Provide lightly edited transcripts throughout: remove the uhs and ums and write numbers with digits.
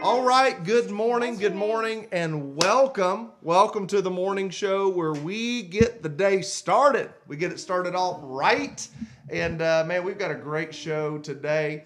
All right, good morning, and welcome to the morning show where we get the day started. We get it started off right, and man, we've got a great show today.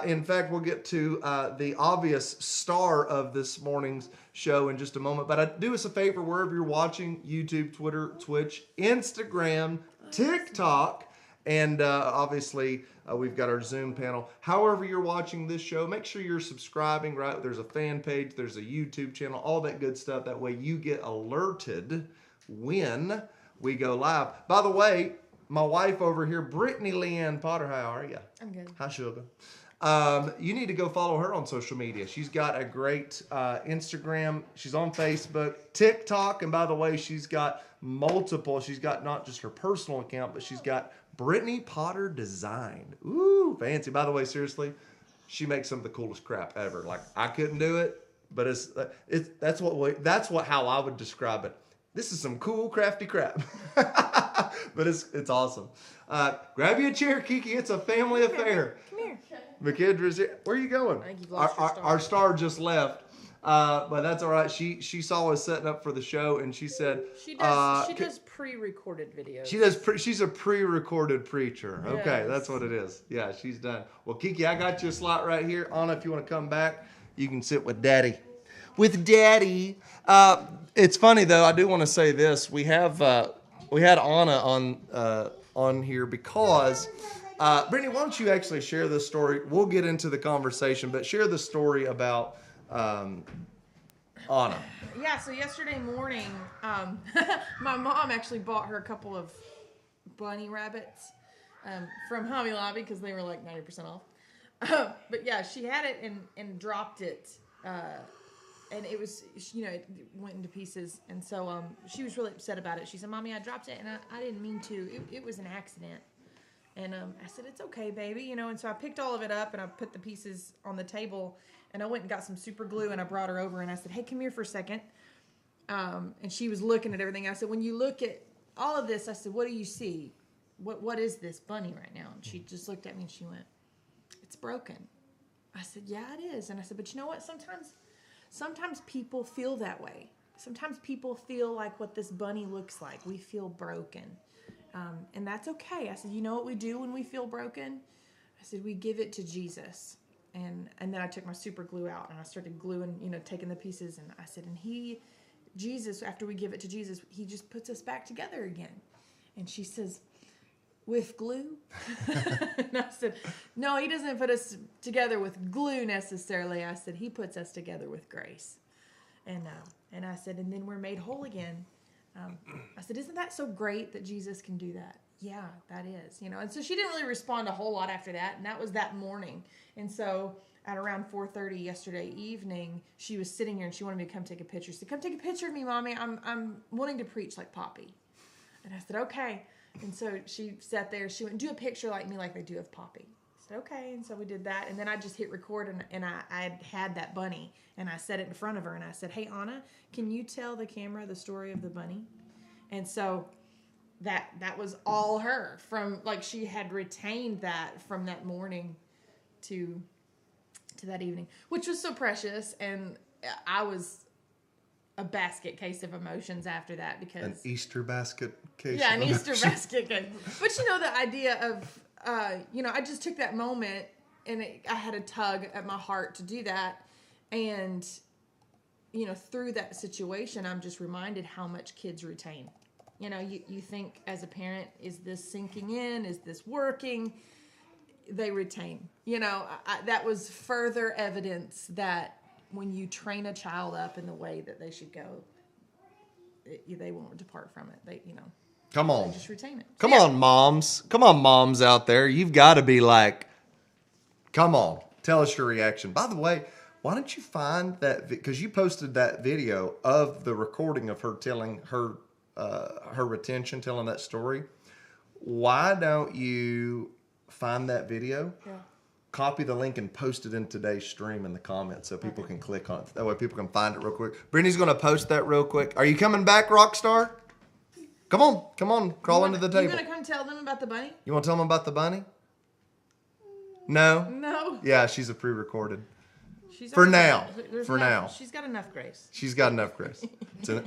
In fact, we'll get to the obvious star of this morning's show in just a moment, but do us a favor, wherever you're watching, YouTube, Twitter, Twitch, Instagram, TikTok, and obviously, we've got our Zoom panel. However you're watching this show, make sure you're subscribing, right? There's a fan page, there's a YouTube channel, all that good stuff. That way you get alerted when we go live. By the way, my wife over here, Brittany Leanne Potter, how are you? I'm good. Hi, sugar. You need to go follow her on social media. She's got a great Instagram. She's on Facebook, TikTok, and by the way, she's got multiple. She's got not just her personal account, but she's got Brittany Potter Design. Ooh, fancy. By the way, seriously, she makes some of the coolest crap ever. Like, I couldn't do it, but that's how I would describe it. This is some cool, crafty crap. But it's awesome. Grab you a chair, Kiki. It's a family affair. Come here. McKendra's here. Where are you going? I think you've lost your star. Our star just left. But that's all right. She saw us setting up for the show, and she said She does pre-recorded videos. She's a pre-recorded preacher. Okay, Yes. that's what it is. Yeah, she's done. Well, Kiki, I got you a slot right here. Anna, if you want to come back, you can sit with Daddy. With Daddy. It's funny though. I do want to say this. We had Anna on here because. Brittany, why don't you actually share this story? We'll get into the conversation, but share the story about Anna. Yeah, so yesterday morning, my mom actually bought her a couple of bunny rabbits from Hobby Lobby because they were like 90% off. But yeah, she had it and dropped it. And it was, it went into pieces. And so she was really upset about it. She said, Mommy, I dropped it and I didn't mean to. It was an accident. And I said, it's okay, baby, and so I picked all of it up and I put the pieces on the table and I went and got some super glue and I brought her over and I said, hey, come here for a second. And she was looking at everything. I said, when you look at all of this, I said, what do you see? What is this bunny right now? And she just looked at me and she went, it's broken. I said, yeah, it is. And I said, but you know what? Sometimes people feel that way. Sometimes people feel like what this bunny looks like. We feel broken. And that's okay. I said, you know what we do when we feel broken? I said, we give it to Jesus. And then I took my super glue out and I started gluing, taking the pieces. And I said, and Jesus, after we give it to Jesus, he just puts us back together again. And she says, with glue? And I said, no, he doesn't put us together with glue necessarily. I said, he puts us together with grace. And I said, and then we're made whole again. I said, isn't that so great that Jesus can do that? Yeah, that is, And so she didn't really respond a whole lot after that, and that was that morning. And so at around 4:30 yesterday evening, she was sitting here and she wanted me to come take a picture. She said, come take a picture of me, Mommy. I'm wanting to preach like Poppy. And I said, okay. And so she sat there. She went, do a picture like me like they do of Poppy. I said, okay. And so we did that. And then I just hit record and I had that bunny and I set it in front of her and I said, hey, Anna, can you tell the camera the story of the bunny? And so that was all her from, like, she had retained that from that morning to that evening, which was so precious. And I was a basket case of emotions after that because an Easter basket case. Yeah, an Easter basket case. But the idea of I just took that moment and I had a tug at my heart to do that, and through that situation, I'm just reminded how much kids retain. You think as a parent, is this sinking in? Is this working? They retain. That was further evidence that when you train a child up in the way that they should go, they won't depart from it. They, Come on. just retain it. Come on, moms. Come on, moms out there. You've got to be like, come on. Tell us your reaction. By the way, why don't you find that, because you posted that video of the recording of her telling her retention, telling that story. Why don't you find that video? Yeah. Copy the link and post it in today's stream in the comments so people can click on it. That way people can find it real quick. Brittany's going to post that real quick. Are you coming back, Rockstar? Come on, crawl into the table. You going to come tell them about the bunny? You want to tell them about the bunny? No? No. Yeah, she's a pre-recorded. For now. She's got enough grace. She's got enough grace.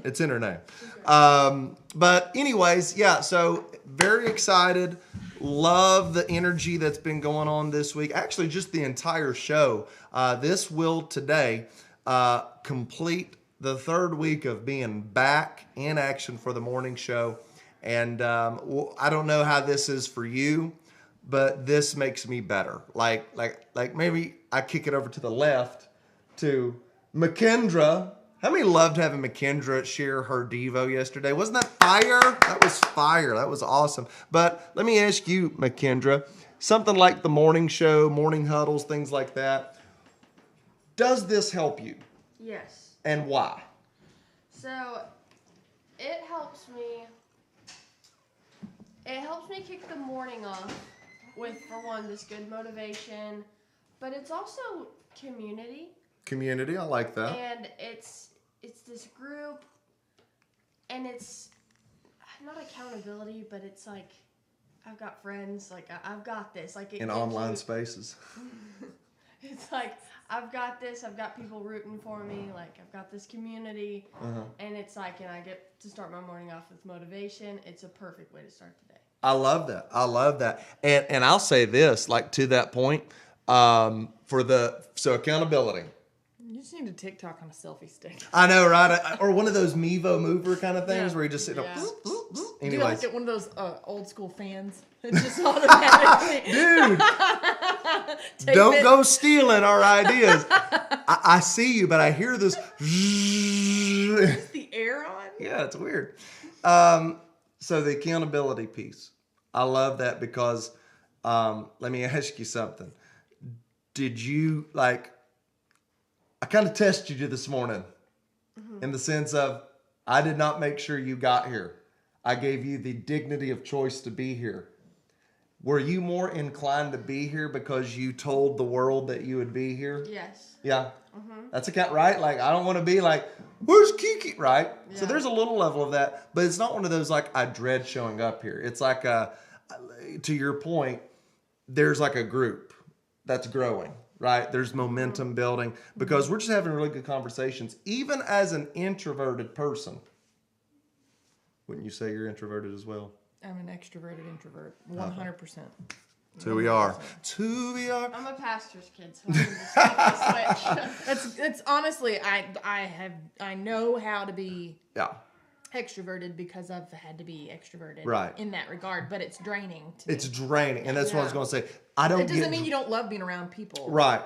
It's in her name. But anyways, yeah, so very excited. Love the energy that's been going on this week. Actually, just the entire show. This will today complete the third week of being back in action for the morning show. And I don't know how this is for you, but this makes me better. Like maybe I kick it over to the left to McKendra. How many loved having McKendra share her Devo yesterday? Wasn't that fire? That was fire. That was awesome. But let me ask you, McKendra, something like the morning show, morning huddles, things like that. Does this help you? Yes. And why? So, it helps me kick the morning off with, for one, this good motivation, but it's also community. Community, I like that. And it's this group, and it's not accountability, but it's like, I've got friends, like, I've got this. Like in online spaces. It's like, I've got this, I've got people rooting for me, like, I've got this community, and it's like, and I get to start my morning off with motivation. It's a perfect way to start the day. I love that. And I'll say this, like, to that point, so accountability. You just need a TikTok on a selfie stick. I know, right? Or one of those Mevo mover kind of things where you just sit up. Anyways. Do you like one of those old school fans? It just automatically. Dude, don't go stealing our ideas. I see you, but I hear this. Is the air on? Yeah, it's weird. So the accountability piece. I love that because let me ask you something. Did you, like, I kind of tested you this morning in the sense of I did not make sure you got here. I gave you the dignity of choice to be here. Were you more inclined to be here because you told the world that you would be here? Yes. Yeah. That's right? Like, I don't want to be like, where's Kiki? Right? Yeah. So there's a little level of that, but it's not one of those like, I dread showing up here. It's like, to your point, there's like a group that's growing. Right? There's momentum building because we're just having really good conversations. Even as an introverted person, wouldn't you say you're introverted as well? I'm an extroverted introvert, 100%. It's who we are. It's who we are. I'm a pastor's kid, so I can just make the switch. It's honestly, I know how to be extroverted because I've had to be extroverted in that regard, but it's draining to me. It's draining, and that's what I was going to say. It doesn't mean you don't love being around people. Right.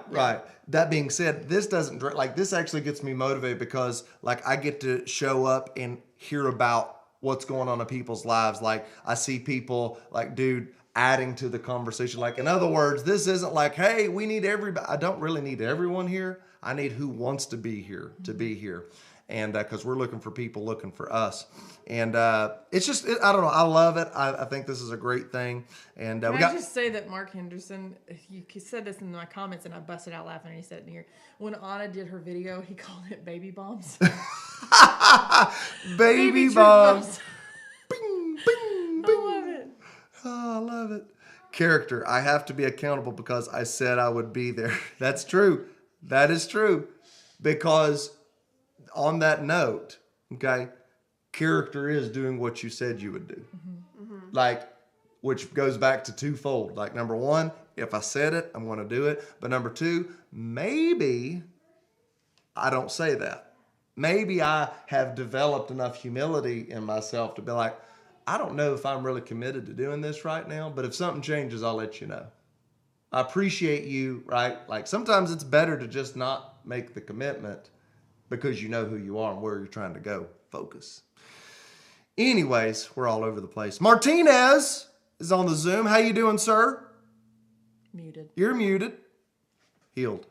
That being said, this doesn't, like, this actually gets me motivated because, like, I get to show up and hear about what's going on in people's lives. Like, I see people, like, dude, adding to the conversation. Like, in other words, this isn't like, hey, we need everybody. I don't really need everyone here. I need who wants to be here to be here. And because we're looking for people looking for us. And it's just, I don't know. I love it. I think this is a great thing. And Can I just say that Mark Henderson, he said this in my comments and I busted out laughing and he said it in here. When Anna did her video, he called it baby bombs. baby bombs. Bing, bing, bing. I love it. Oh, I love it. Character. I have to be accountable because I said I would be there. That's true. That is true. Because on that note, okay, character is doing what you said you would do. Like, which goes back to twofold. Like, number one, if I said it, I'm going to do it. But number two, maybe I don't say that. Maybe I have developed enough humility in myself to be like, I don't know if I'm really committed to doing this right now, but if something changes, I'll let you know. I appreciate you, right? Like, sometimes it's better to just not make the commitment because you know who you are and where you're trying to go. Focus. Anyways, we're all over the place. Martinez is on the Zoom. How you doing, sir? Muted. You're muted. Healed.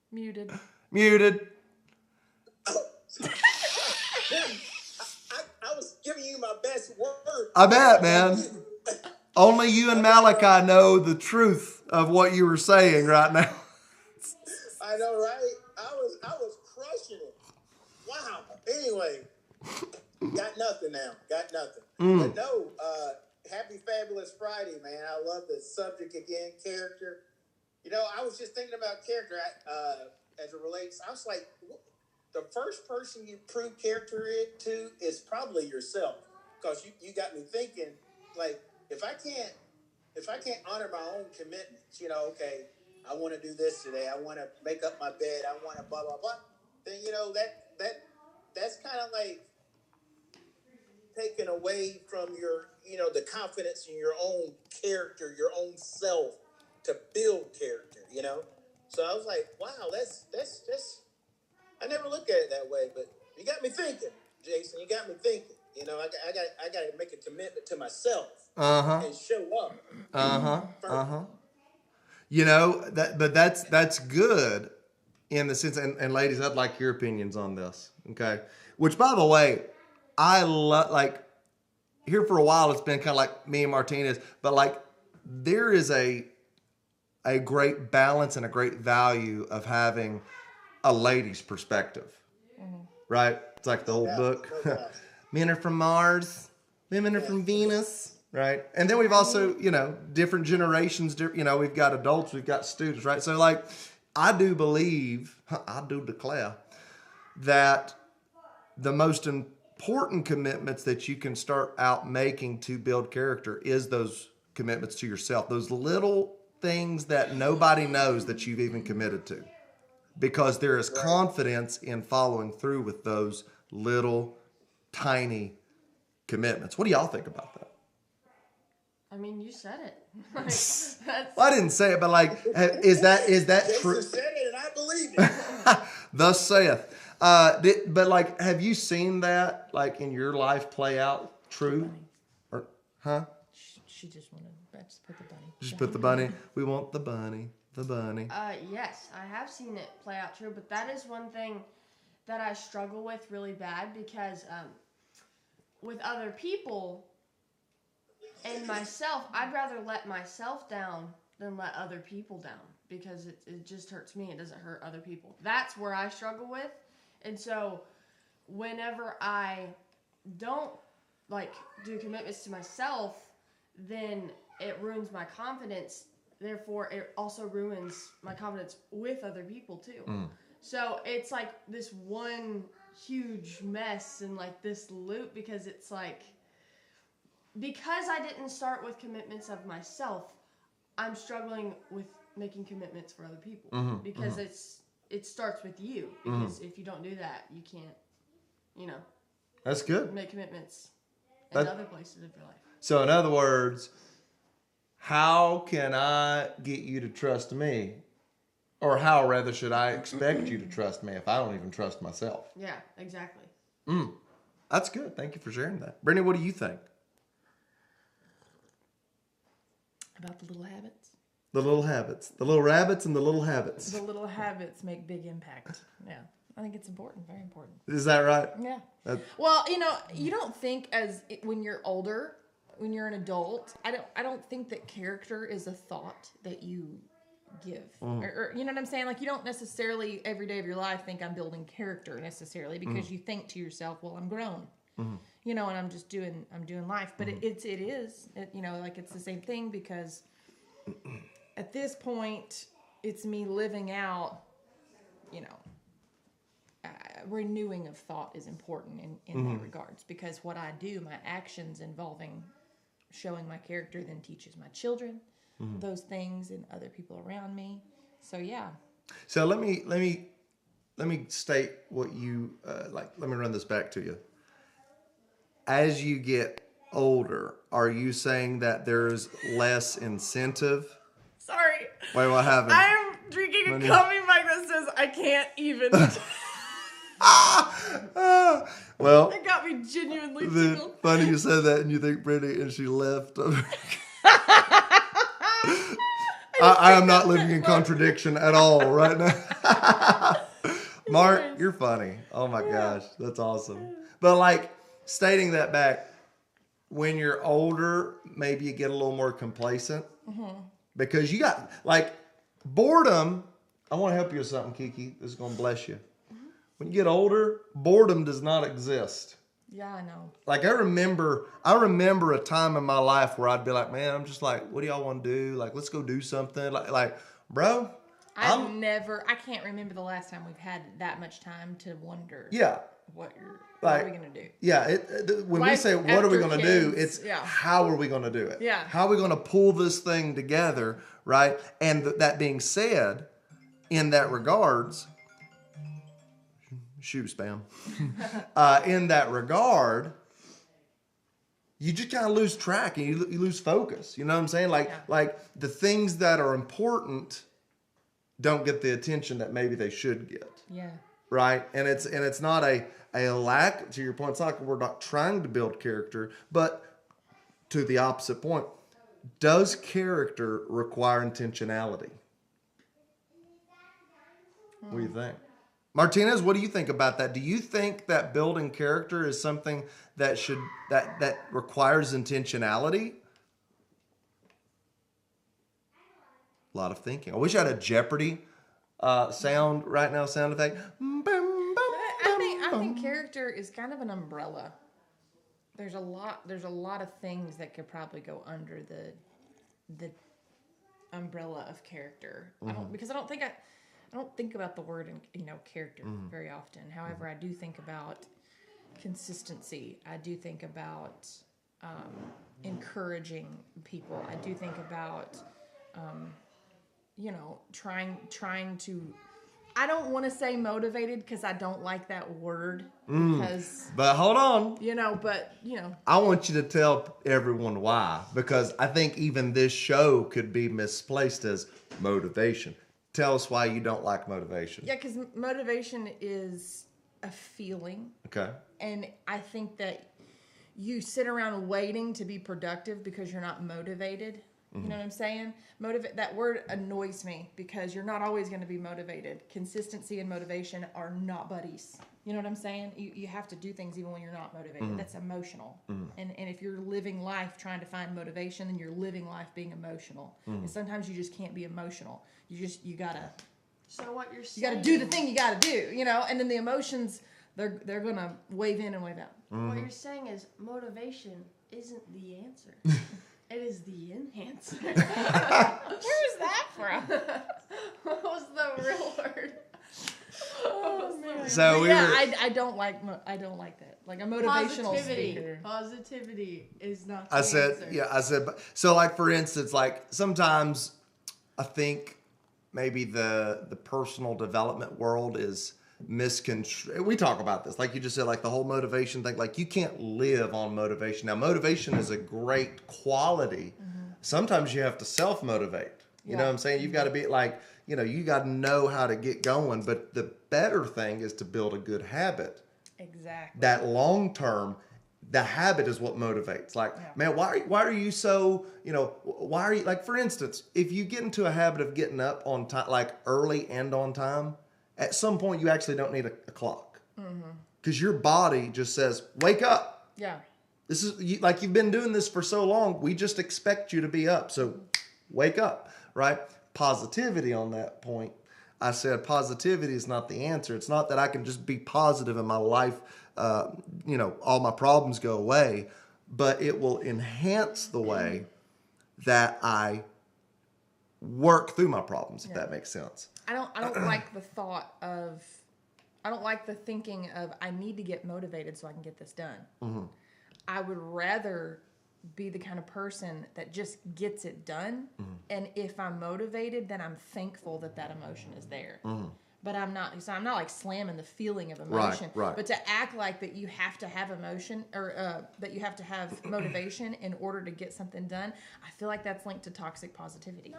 Muted. Muted. I was giving you my best word. I bet, man. Only you and Malachi know the truth of what you were saying right now. I know, right? I was crushing it. Wow. Anyway, got nothing now. Got nothing. But no, happy Fabulous Friday, man. I love the subject again, character. You know, I was just thinking about character as it relates. I was like, the first person you prove character to is probably yourself, because you got me thinking, like, if I can't honor my own commitments, you know, okay, I want to do this today, I want to make up my bed, I want to blah blah blah, then you know that's kind of like taken away from your, you know, the confidence in your own character, your own self to build character, you know. So I was like, wow, that's I never look at it that way, but you got me thinking, Jason. You got me thinking. You know, I got to make a commitment to myself and show up. You know but that's good in the sense, and ladies, I'd like your opinions on this. Okay, which by the way, I love. Like, here for a while, it's been kind of like me and Martinez, but like there is a great balance and a great value of having a lady's perspective, right? It's like the whole book. Men are from Mars, women are from Venus, right? And then we've also, you know, different generations, you know, we've got adults, we've got students, right? So like, I do declare that the most important commitments that you can start out making to build character is those commitments to yourself, those little things that nobody knows that you've even committed to, because there is confidence in following through with those little tiny commitments. What do y'all think about that? I mean, you said it. Well, I didn't say it, but like, is that true? Jason said it, and I believe it. Thus saith. But like, have you seen that like in your life play out true? Or She just wanted to just put the bunny. Just put the bunny. We want the bunny. The bunny. Yes, I have seen it play out true, but that is one thing that I struggle with really bad, because with other people and myself, I'd rather let myself down than let other people down, because it just hurts me. It doesn't hurt other people. That's where I struggle with. And so whenever I don't like do commitments to myself, then it ruins my confidence. Therefore, it also ruins my confidence with other people too. So it's like this one huge mess and like this loop, because it's like, because I didn't start with commitments of myself, I'm struggling with making commitments for other people, because it starts with you. Because if you don't do that, you can't, you know. That's good. Make commitments in other places of your life. So in other words, how can I get you to trust me? Or how, rather, should I expect you to trust me if I don't even trust myself? Yeah, exactly. That's good. Thank you for sharing that. Brittany, what do you think? About the little habits? The little habits. The little rabbits and the little habits. The little habits make big impact. Yeah. I think it's important. Very important. Is that right? Yeah. Well, you know, you don't think when you're older, when you're an adult, I don't think that character is a thought that you give. Or you know what I'm saying? Like, you don't necessarily every day of your life think I'm building character necessarily, because you think to yourself, well, I'm grown. You know, and I'm doing life. But it is, you know, like, it's the same thing, because at this point, it's me living out, you know, renewing of thought is important in that regards, because what I do, my actions involving showing my character, then teaches my children those things and other people around me. So yeah. So let me state what you like. Let me run this back to you. As you get older, are you saying that there's less incentive? Sorry. Wait, what happened? I am drinking a coffee mug that says I can't even. Well, It got me genuinely The tickled. funny you said that, and you think Brittany, and she left. I am not living in contradiction at all right now. Mark, you're funny. Oh my gosh, that's awesome. But like stating that back, when you're older, maybe you get a little more complacent because you got like boredom. I want to help you with something, Kiki. This is going to bless you. When you get older, boredom does not exist. Yeah, I know. Like I remember a time in my life where I'd be like, man, I'm just like, what do y'all want to do? Like, let's go do something. Like, bro, I can't remember the last time we've had that much time to wonder. Yeah. What are we gonna do? Yeah. When we say what are we gonna do, it's how are we gonna do it? Yeah. How are we gonna pull this thing together, right? And that being said, in that regards, shoe spam. In that regard, you just kind of lose track and you lose focus. You know what I'm saying? Like the things that are important don't get the attention that maybe they should get. Yeah. Right? And it's not a lack, to your point, it's like we're not trying to build character, but to the opposite point, does character require intentionality? What do you think? Martinez, what do you think about that? Do you think that building character is something that that requires intentionality? A lot of thinking. I wish I had a Jeopardy sound right now, sound effect. I think character is kind of an umbrella. There's a lot of things that could probably go under the umbrella of character. I don't think about the word character very often. However, I do think about consistency. I do think about encouraging people. I do think about trying to. I don't want to say motivated because I don't like that word. But hold on. I want you to tell everyone why. Because I think even this show could be misplaced as motivation. Tell us why you don't like motivation. Yeah, because motivation is a feeling. Okay. And I think that you sit around waiting to be productive because you're not motivated. You know what I'm saying? That word annoys me because you're not always going to be motivated. Consistency and motivation are not buddies. You know what I'm saying? You have to do things even when you're not motivated. That's emotional. And if you're living life trying to find motivation, then you're living life being emotional. And sometimes you just can't be emotional. You gotta. So what you're saying? You gotta do the thing you gotta do. And then the emotions they're gonna wave in and wave out. What you're saying is motivation isn't the answer. It is the enhancer. Where's that from? What was the real word? Oh, man. So I don't like that. Like a motivational speaker. Positivity is not. I said, so like for instance, like sometimes I think maybe the personal development world is misconstrued. We talk about this, like you just said, like the whole motivation thing. Like you can't live on motivation. Now, motivation is a great quality. Sometimes you have to self-motivate. You know what I'm saying? You've got to be like, you got to know how to get going. But the better thing is to build a good habit. Exactly. That long term, the habit is what motivates. Like, man, why are you so, why are you, like, for instance, if you get into a habit of getting up on time, like early and on time, at some point you actually don't need a clock. Because your body just says, wake up. Yeah. This is, like, you've been doing this for so long, we just expect you to be up. So wake up, right? Positivity on that point. I said positivity is not the answer. It's not that I can just be positive in my life, all my problems go away, but it will enhance the way that I work through my problems, if that makes sense. I don't like the thought of, I don't like the thinking of I need to get motivated so I can get this done. I would rather be the kind of person that just gets it done. And if I'm motivated, then I'm thankful that emotion is there. But I'm not like slamming the feeling of emotion. Right. But to act like that you have to have emotion or that you have to have motivation in order to get something done, I feel like that's linked to toxic positivity.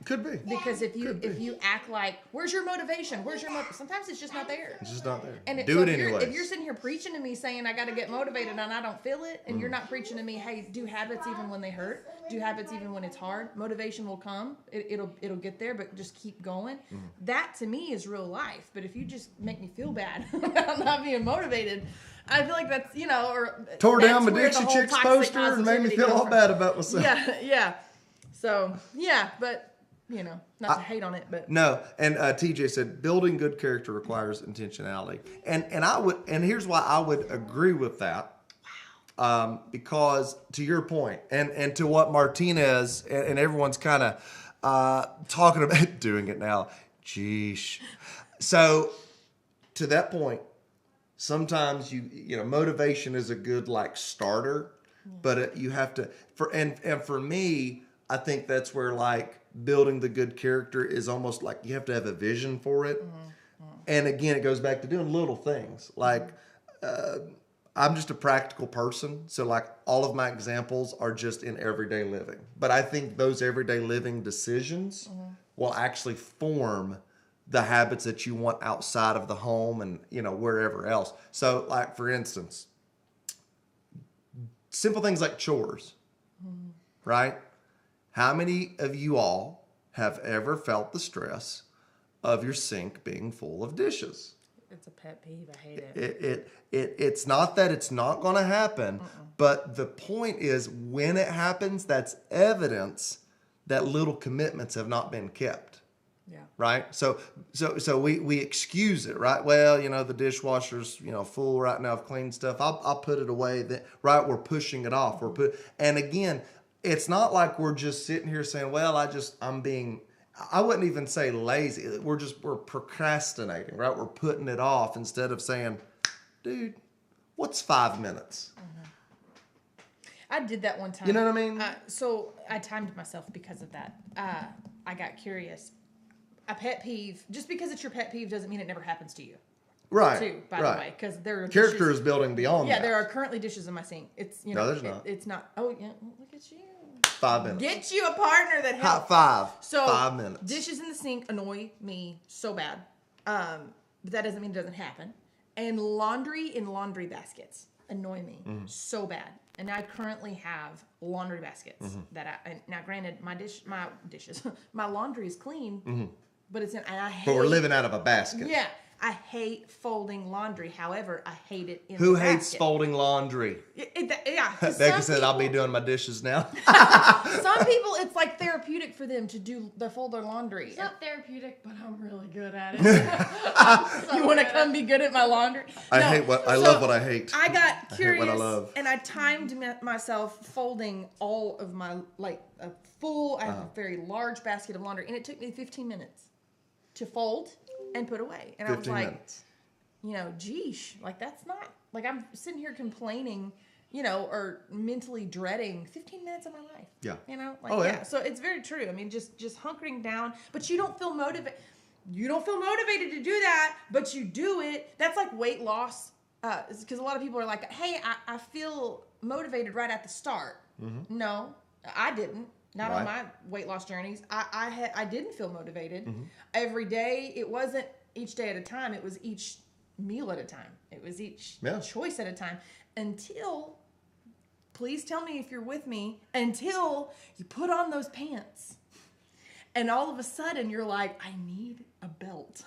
Could be. Because if you act like, where's your motivation? Where's your sometimes it's just not there. It's just not there. And Do it if anyway. If you're sitting here preaching to me saying I got to get motivated and I don't feel it, and you're not preaching to me, hey, do habits even when they hurt, do habits even when it's hard. Motivation will come. It'll get there, but just keep going. That to me is real life. But if you just make me feel bad about not being motivated, I feel like that's or tore that's down the where Dixie whole Chicks toxic poster and made me positivity feel all comes bad about myself. from. Yeah. So but not to hate on it, but No, and TJ said building good character requires intentionality, and here's why I would agree with that. Because to your point, and to what Martinez and everyone's kind of talking about doing it now. Geesh. So to that point, sometimes motivation is a good starter, but you have to for me, I think that's where building the good character is almost like you have to have a vision for it. And again, it goes back to doing little things. I'm just a practical person, so all of my examples are just in everyday living. But I think those everyday living decisions will actually form the habits that you want outside of the home and wherever else. So for instance, simple things like chores, right? How many of you all have ever felt the stress of your sink being full of dishes? it's a pet peeve. I hate it. It's not that it's not going to happen, but the point is when it happens, that's evidence that little commitments have not been kept. Yeah. Right. So we excuse it, right? Well, the dishwasher's, full right now of clean stuff. I'll put it away. Right. We're pushing it off. And again, it's not like we're just sitting here saying, well, I wouldn't even say lazy. We're procrastinating, right? We're putting it off instead of saying, dude, what's 5 minutes? I did that one time. You know what I mean? So I timed myself because of that. I got curious. A pet peeve, just because it's your pet peeve doesn't mean it never happens to you. Right. Too, by the way, because there are character dishes, is building beyond that. Yeah, there are currently dishes in my sink. It's no, there's not. It's not. Oh yeah, look at you. 5 minutes. Get you a partner that helps. Hot 5. So 5 minutes. Dishes in the sink annoy me so bad. But that doesn't mean it doesn't happen. And laundry in laundry baskets annoy me so bad. And I currently have laundry baskets now granted my dishes, my laundry is clean, but it's in, and I hate. But we're living out of a basket. Yeah. I hate folding laundry. However, I hate it in Who the hates basket. folding laundry? Yeah. Becca said, I'll be doing my dishes now. Some people, it's like therapeutic for them to fold their laundry. It's not therapeutic, but I'm really good at it. You want to come be good at my laundry? I love what I hate. I got curious, I hate what I love. and I timed myself folding all of my, I have a very large basket of laundry, and it took me 15 minutes to fold and put away. And I was like, minutes. Geesh, that's not, I'm sitting here complaining, or mentally dreading 15 minutes of my life. Yeah. Yeah. So it's very true. I mean, just hunkering down, but you don't feel motivated. You don't feel motivated to do that, but you do it. That's like weight loss. Because a lot of people are like, hey, I feel motivated right at the start. Mm-hmm. No, I didn't. Not on my weight loss journeys. I didn't feel motivated every day. It wasn't each day at a time. It was each meal at a time. It was each choice at a time until, please tell me if you're with me, until you put on those pants. And all of a sudden you're like, I need a belt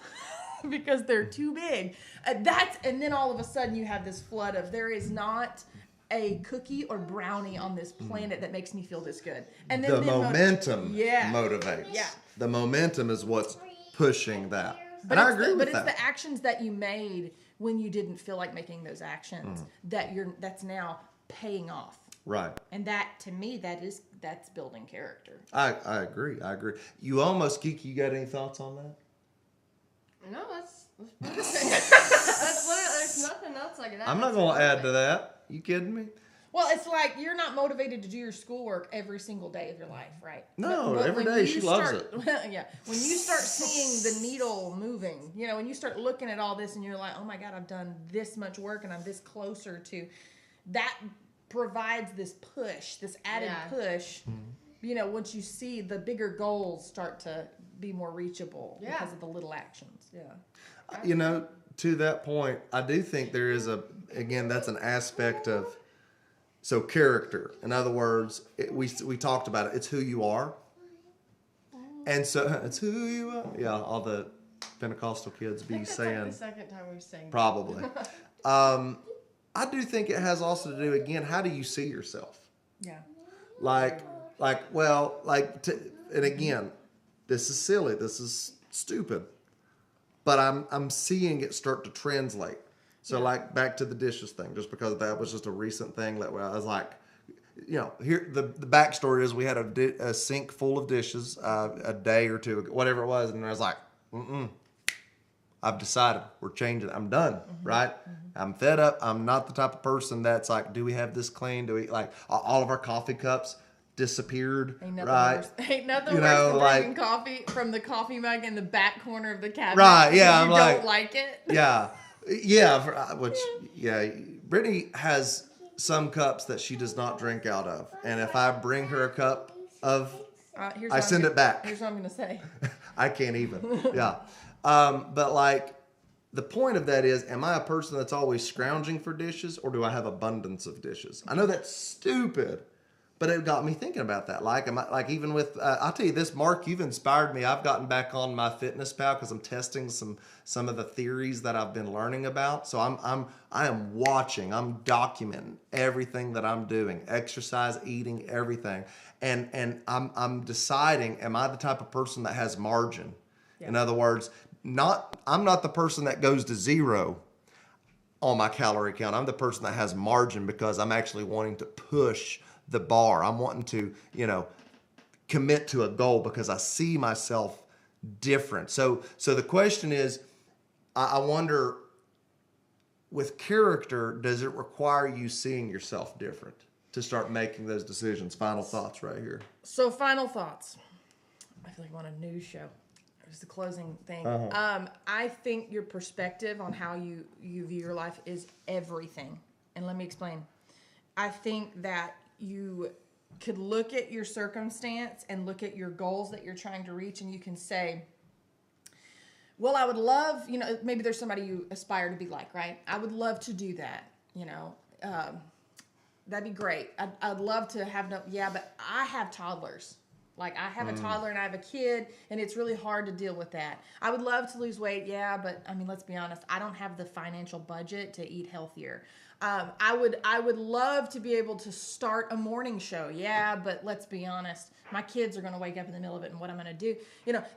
because they're too big. And then all of a sudden you have this flood of, there is not a cookie or brownie on this planet that makes me feel this good. And then the momentum motivates. Yeah. The momentum is what's pushing that. And I agree with that. But it's the actions that you made when you didn't feel like making those actions that's now paying off. Right. And that, to me, that's building character. I agree. You almost, Kiki, you got any thoughts on that? No, that's that's literally, there's nothing else I can add. I'm not going to add to that. You kidding me? Well, it's like you're not motivated to do your schoolwork every single day of your life, right? No, every day she loves it. Yeah. When you start seeing the needle moving, when you start looking at all this and you're like, oh my God, I've done this much work and I'm this closer to, that provides this push, this added push. once you see the bigger goals start to be more reachable because of the little actions. Yeah. To that point, I do think there is that's an aspect of, so character. In other words, we talked about it. It's who you are. And so it's who you are. Yeah, all the Pentecostal kids be saying. Like the second time we've sang. Probably. I do think it has also to do, again, how do you see yourself? Yeah. And again, this is silly. This is stupid. But I'm seeing it start to translate. So back to the dishes thing, just because that was just a recent thing that I was like, here the backstory is we had a sink full of dishes a day or two, whatever it was, and I was like, I've decided we're changing. I'm done, right? I'm fed up. I'm not the type of person that's like, do we have this clean? Do we all of our coffee cups disappeared? Ain't nothing right? worse. Ain't nothing worse than drinking coffee from the coffee mug in the back corner of the cabinet. Right? Yeah, I'm don't like it. Yeah. Brittany has some cups that she does not drink out of, and if I bring her a cup of, I send it back. Here's what I'm gonna say. I can't even. Yeah. But the point of that is, am I a person that's always scrounging for dishes, or do I have abundance of dishes? I know that's stupid, but it got me thinking about that. Even with, I'll tell you this, Mark, you've inspired me. I've gotten back on my MyFitnessPal because I'm testing some of the theories that I've been learning about. So I am watching, I'm documenting everything that I'm doing, exercise, eating, everything. And I'm deciding, am I the type of person that has margin? Yeah. In other words, I'm not the person that goes to zero on my calorie count. I'm the person that has margin because I'm actually wanting to push the bar. I'm wanting to, commit to a goal because I see myself different. So the question is, I wonder, with character, does it require you seeing yourself different to start making those decisions? Final thoughts right here. So final thoughts. I feel like I'm on a news show. It's the closing thing. I think your perspective on how you view your life is everything. And let me explain. I think that you could look at your circumstance and look at your goals that you're trying to reach, and you can say, well, I would love, maybe there's somebody you aspire to be like, right? I would love to do that, that'd be great. I'd love to have but I have toddlers. I have a toddler and I have a kid, and it's really hard to deal with that. I would love to lose weight, but let's be honest, I don't have the financial budget to eat healthier. I would love to be able to start a morning show, but let's be honest, my kids are going to wake up in the middle of it, and what I'm going to do,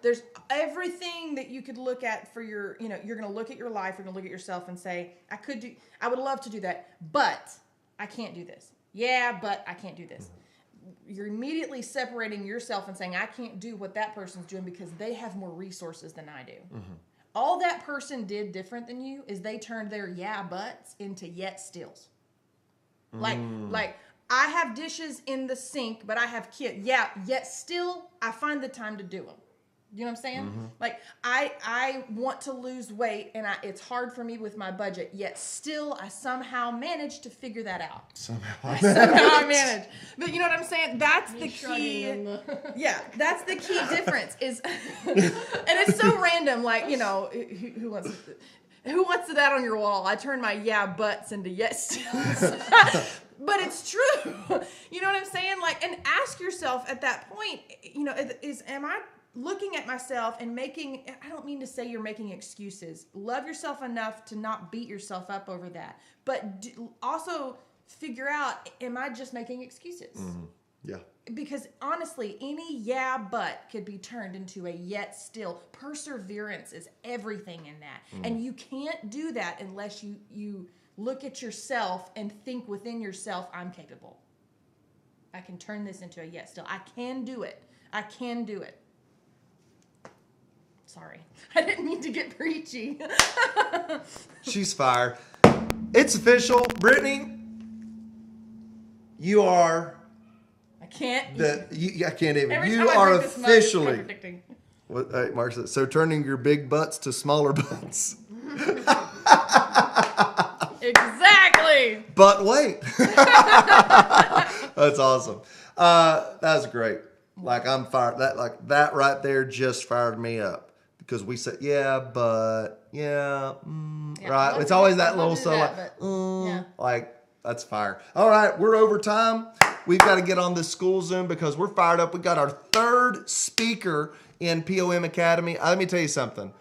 there's everything that you could look at for your, you're going to look at your life, you're going to look at yourself and say, I would love to do that, but I can't do this. But I can't do this. You're immediately separating yourself and saying, I can't do what that person's doing because they have more resources than I do. Mm-hmm. All that person did different than you is they turned their buts into yet stills. Like I have dishes in the sink, but I have kids. Yet still, I find the time to do them. You know what I'm saying? Mm-hmm. I want to lose weight, and it's hard for me with my budget. Yet still, I somehow manage to figure that out. Somehow I manage. But you know what I'm saying? That's the key. That's the key difference. And it's so random. Who wants that on your wall? I turn my buts into yet stills. But it's true. You know what I'm saying? And ask yourself at that point. Am I looking at myself and I don't mean to say you're making excuses. Love yourself enough to not beat yourself up over that. But also figure out, am I just making excuses? Mm-hmm. Yeah. Because honestly, any but could be turned into a yet still. Perseverance is everything in that. Mm. And you can't do that unless you look at yourself and think within yourself, I'm capable. I can turn this into a yet still. I can do it. I can do it. Sorry. I didn't mean to get preachy. She's fired. It's official. Brittany, you are... I can't. I can't even. Every you time are I drink this mug, officially... it's what Mark said. So turning your big butts to smaller butts. Exactly. But wait. That's awesome. That was great. Like I'm fired. That right there just fired me up because we said right. It's always that little like that's fire. All right, we're over time. We've got to get on this school Zoom because we're fired up. We got our third speaker in POM Academy. Let me tell you something.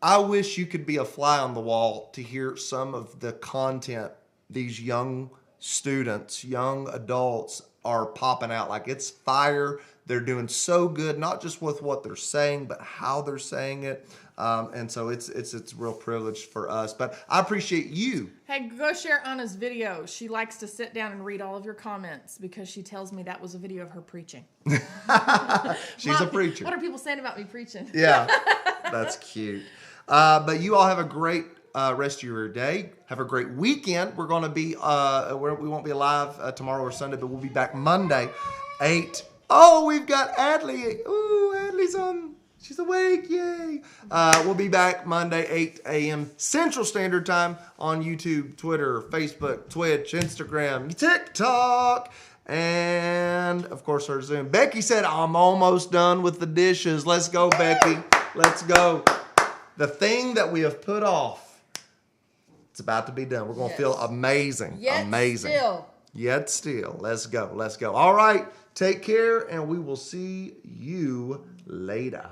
I wish you could be a fly on the wall to hear some of the content these young students, young adults are popping out. Like it's fire. They're doing so good, not just with what they're saying, but how they're saying it. And so it's a real privilege for us. But I appreciate you. Hey, go share Anna's video. She likes to sit down and read all of your comments because she tells me that was a video of her preaching. She's a preacher. What are people saying about me preaching? Yeah, that's cute. But you all have a great rest of your day. Have a great weekend. We're going to be, we won't be live tomorrow or Sunday, but we'll be back Monday, 8. Oh, we've got Adley. Ooh, Adley's on. She's awake. Yay. We'll be back Monday, 8 a.m. Central Standard Time on YouTube, Twitter, Facebook, Twitch, Instagram, TikTok, and, of course, our Zoom. Becky said, I'm almost done with the dishes. Let's go, Becky. Let's go. The thing that we have put off, it's about to be done. We're going to feel amazing. Yet still. Let's go. Let's go. All right. Take care, and we will see you later.